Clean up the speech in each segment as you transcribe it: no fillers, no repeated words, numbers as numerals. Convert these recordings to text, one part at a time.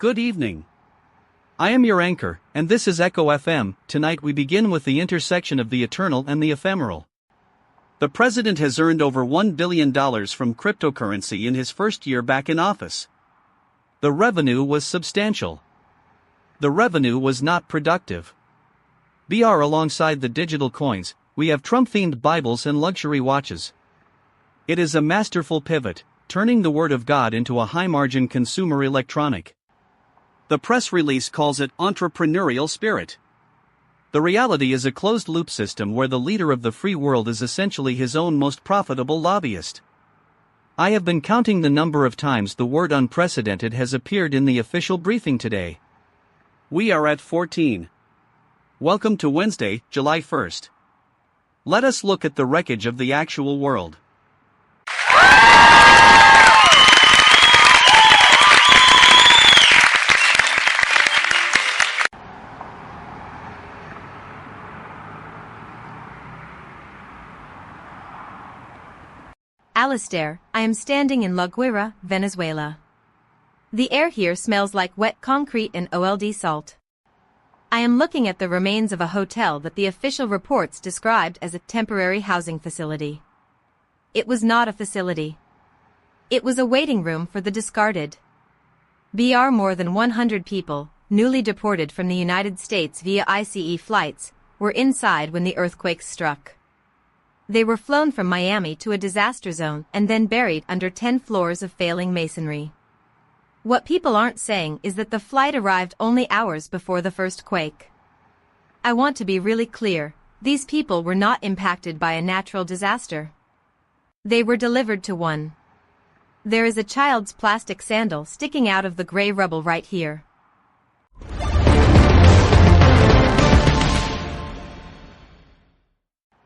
Good evening. I am your anchor, and this is Echo FM. Tonight we begin with the intersection of the eternal and the ephemeral. The president has earned over $1 billion from cryptocurrency in his first year back in office. The revenue was substantial. The revenue was not productive. BR alongside the digital coins, we have Trump-themed Bibles and luxury watches. It is a masterful pivot, turning the Word of God into a high-margin consumer electronic. The press release calls it entrepreneurial spirit. The reality is a closed-loop system where the leader of the free world is essentially his own most profitable lobbyist. I have been counting the number of times the word unprecedented has appeared in the official briefing today. We are at 14. Welcome to Wednesday, July 1st. Let us look at the wreckage of the actual world. Alistair, I am standing in La Guaira, Venezuela. The air here smells like wet concrete and old salt. I am looking at the remains of a hotel that the official reports described as a temporary housing facility. It was not a facility. It was a waiting room for the discarded. More than 100 people, newly deported from the United States via ICE flights, were inside when the earthquakes struck. They were flown from Miami to a disaster zone and then buried under 10 floors of failing masonry. What people aren't saying is that the flight arrived only hours before the first quake. I want to be really clear, these people were not impacted by a natural disaster. They were delivered to one. There is a child's plastic sandal sticking out of the gray rubble right here.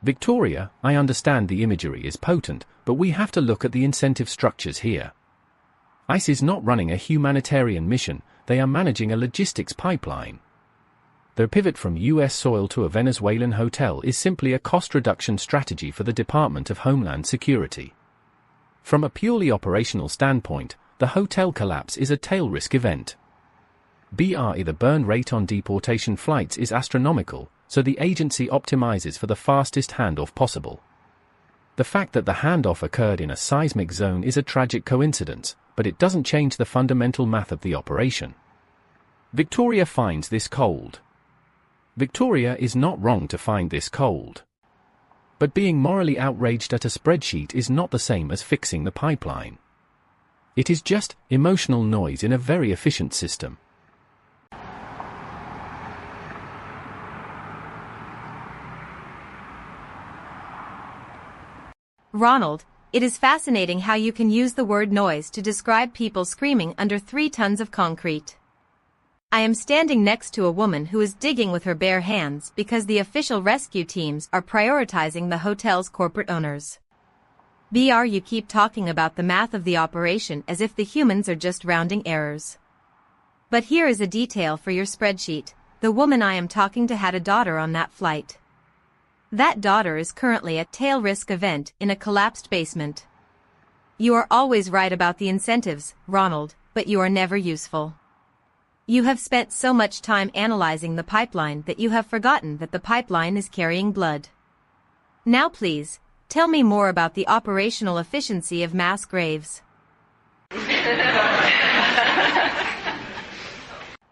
Victoria, I understand the imagery is potent, but we have to look at the incentive structures here. ICE is not running a humanitarian mission, they are managing a logistics pipeline. Their pivot from US soil to a Venezuelan hotel is simply a cost reduction strategy for the Department of Homeland Security. From a purely operational standpoint, the hotel collapse is a tail risk event. The burn rate on deportation flights is astronomical, so the agency optimizes for the fastest handoff possible. The fact that the handoff occurred in a seismic zone is a tragic coincidence, but it doesn't change the fundamental math of the operation. Victoria finds this cold. Victoria is not wrong to find this cold. But being morally outraged at a spreadsheet is not the same as fixing the pipeline. It is just emotional noise in a very efficient system. Ronald, it is fascinating how you can use the word noise to describe people screaming under 3 tons of concrete. I am standing next to a woman who is digging with her bare hands because the official rescue teams are prioritizing the hotel's corporate owners. You keep talking about the math of the operation as if the humans are just rounding errors. But here is a detail for your spreadsheet. The woman I am talking to had a daughter on that flight. That daughter is currently at tail risk event in a collapsed basement. You are always right about the incentives, Ronald, but you are never useful. You have spent so much time analyzing the pipeline that you have forgotten that the pipeline is carrying blood. Now please, tell me more about the operational efficiency of mass graves.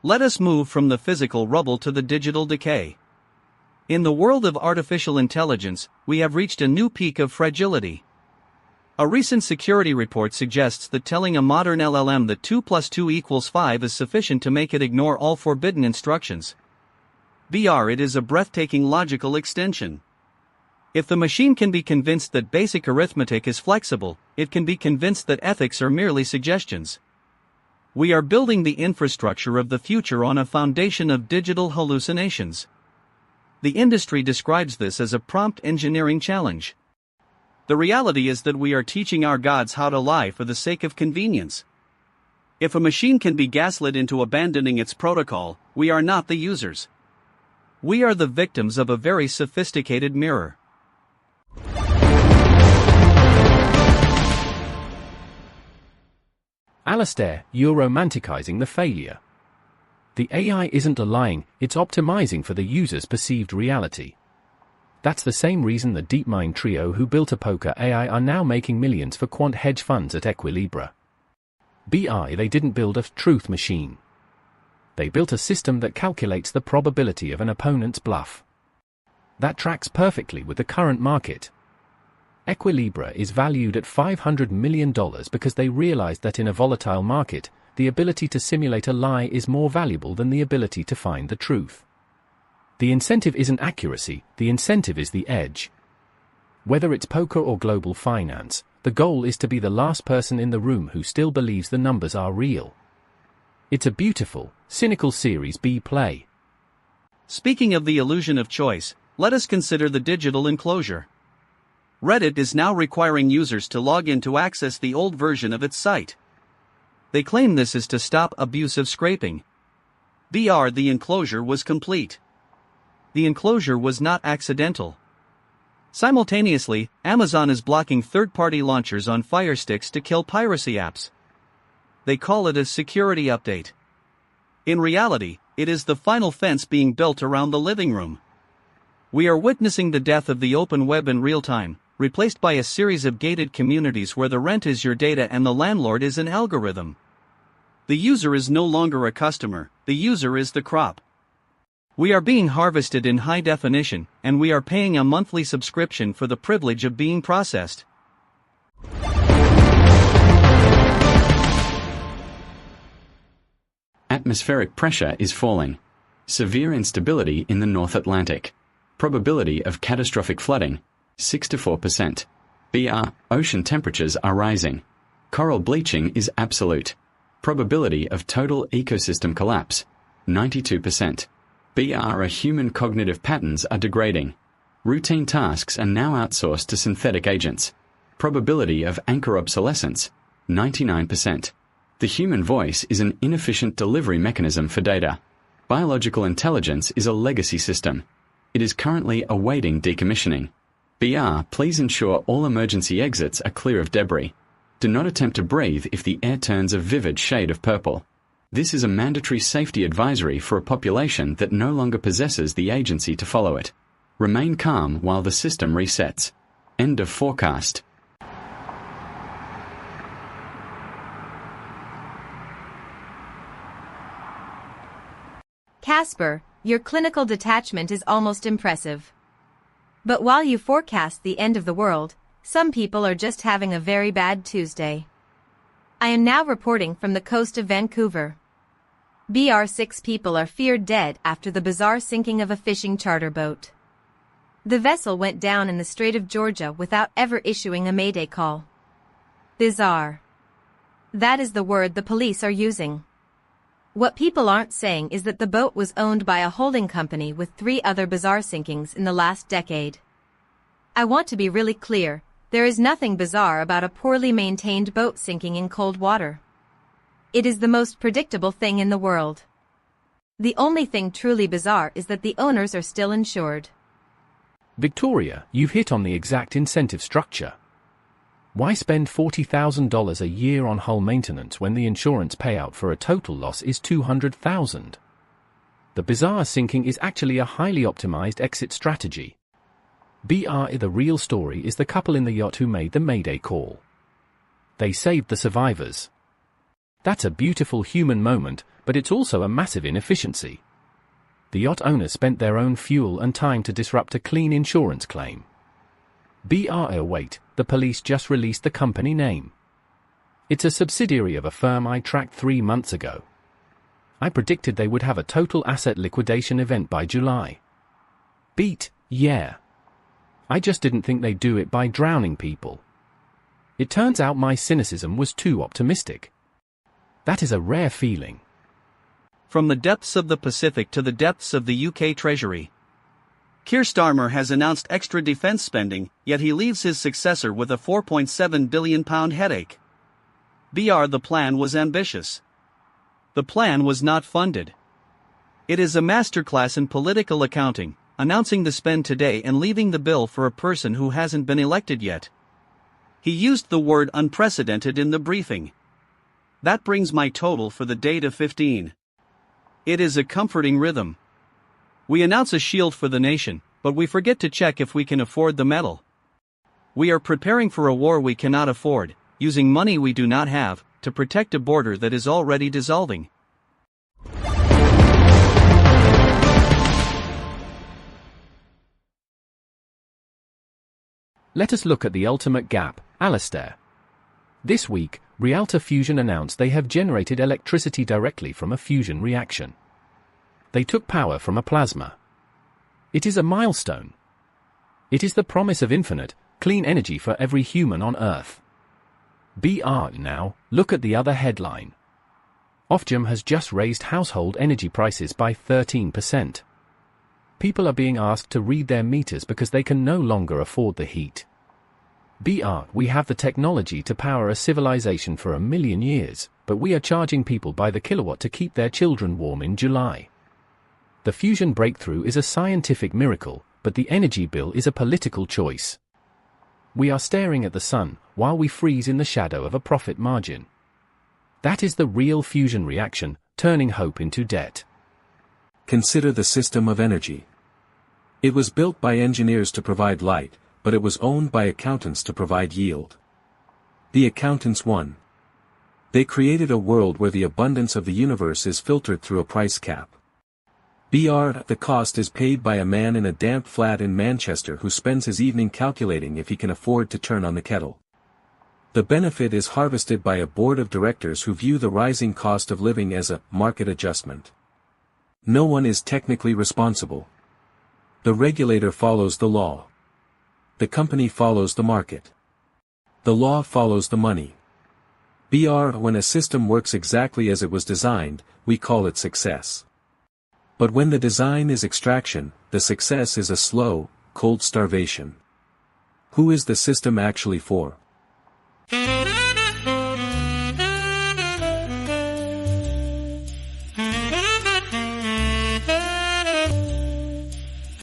Let us move from the physical rubble to the digital decay. In the world of artificial intelligence, we have reached a new peak of fragility. A recent security report suggests that telling a modern LLM that 2 + 2 = 5 is sufficient to make it ignore all forbidden instructions. It is a breathtaking logical extension. If the machine can be convinced that basic arithmetic is flexible, it can be convinced that ethics are merely suggestions. We are building the infrastructure of the future on a foundation of digital hallucinations. The industry describes this as a prompt engineering challenge. The reality is that we are teaching our gods how to lie for the sake of convenience. If a machine can be gaslit into abandoning its protocol, we are not the users. We are the victims of a very sophisticated mirror. Alistair, you're romanticizing the failure. The AI isn't lying, it's optimizing for the user's perceived reality. That's the same reason the DeepMind trio who built a poker AI are now making millions for quant hedge funds at Equilibra. They didn't build a truth machine. They built a system that calculates the probability of an opponent's bluff. That tracks perfectly with the current market. Equilibra is valued at $500 million because they realized that in a volatile market, the ability to simulate a lie is more valuable than the ability to find the truth. The incentive isn't accuracy, the incentive is the edge. Whether it's poker or global finance, the goal is to be the last person in the room who still believes the numbers are real. It's a beautiful, cynical Series B play. Speaking of the illusion of choice, let us consider the digital enclosure. Reddit is now requiring users to log in to access the old version of its site. They claim this is to stop abusive scraping. The enclosure was complete. The enclosure was not accidental. Simultaneously, Amazon is blocking third-party launchers on Fire Sticks to kill piracy apps. They call it a security update. In reality, it is the final fence being built around the living room. We are witnessing the death of the open web in real time, replaced by a series of gated communities where the rent is your data and the landlord is an algorithm. The user is no longer a customer, the user is the crop. We are being harvested in high definition, and we are paying a monthly subscription for the privilege of being processed. Atmospheric pressure is falling. Severe instability in the North Atlantic. Probability of catastrophic flooding, 6 to 4%. Ocean temperatures are rising. Coral bleaching is absolute. Probability of total ecosystem collapse, 92%. Human cognitive patterns are degrading. Routine tasks are now outsourced to synthetic agents. Probability of anchor obsolescence, 99%. The human voice is an inefficient delivery mechanism for data. Biological intelligence is a legacy system. It is currently awaiting decommissioning. Please ensure all emergency exits are clear of debris. Do not attempt to breathe if the air turns a vivid shade of purple. This is a mandatory safety advisory for a population that no longer possesses the agency to follow it. Remain calm while the system resets. End of forecast. Casper, your clinical detachment is almost impressive. But while you forecast the end of the world, some people are just having a very bad Tuesday. I am now reporting from the coast of Vancouver. 6 people are feared dead after the bizarre sinking of a fishing charter boat. The vessel went down in the Strait of Georgia without ever issuing a mayday call. Bizarre. That is the word the police are using. What people aren't saying is that the boat was owned by a holding company with 3 other bizarre sinkings in the last decade. I want to be really clear, there is nothing bizarre about a poorly maintained boat sinking in cold water. It is the most predictable thing in the world. The only thing truly bizarre is that the owners are still insured. Victoria, you've hit on the exact incentive structure. Why spend $40,000 a year on hull maintenance when the insurance payout for a total loss is $200,000? The bizarre sinking is actually a highly optimized exit strategy. The real story is the couple in the yacht who made the mayday call. They saved the survivors. That's a beautiful human moment, but it's also a massive inefficiency. The yacht owners spent their own fuel and time to disrupt a clean insurance claim. Wait, the police just released the company name. It's a subsidiary of a firm I tracked 3 months ago. I predicted they would have a total asset liquidation event by July. Yeah. I just didn't think they'd do it by drowning people. It turns out my cynicism was too optimistic. That is a rare feeling. From the depths of the Pacific to the depths of the UK Treasury. Keir Starmer has announced extra defence spending, yet he leaves his successor with a £4.7 billion headache. The plan was ambitious. The plan was not funded. It is a masterclass in political accounting, announcing the spend today and leaving the bill for a person who hasn't been elected yet. He used the word unprecedented in the briefing. That brings my total for the day to 15. It is a comforting rhythm. We announce a shield for the nation, but we forget to check if we can afford the metal. We are preparing for a war we cannot afford, using money we do not have, to protect a border that is already dissolving. Let us look at the ultimate gap, Alistair. This week, Rialto Fusion announced they have generated electricity directly from a fusion reaction. They took power from a plasma. It is a milestone. It is the promise of infinite, clean energy for every human on Earth. Now, look at the other headline. Ofgem has just raised household energy prices by 13%. People are being asked to read their meters because they can no longer afford the heat. We have the technology to power a civilization for 1 million years, but we are charging people by the kilowatt to keep their children warm in July. The fusion breakthrough is a scientific miracle, but the energy bill is a political choice. We are staring at the sun, while we freeze in the shadow of a profit margin. That is the real fusion reaction, turning hope into debt. Consider the system of energy. It was built by engineers to provide light, but it was owned by accountants to provide yield. The accountants won. They created a world where the abundance of the universe is filtered through a price cap. The cost is paid by a man in a damp flat in Manchester who spends his evening calculating if he can afford to turn on the kettle. The benefit is harvested by a board of directors who view the rising cost of living as a market adjustment. No one is technically responsible. The regulator follows the law. The company follows the market. The law follows the money. When a system works exactly as it was designed, we call it success. But when the design is extraction, the success is a slow, cold starvation. Who is the system actually for?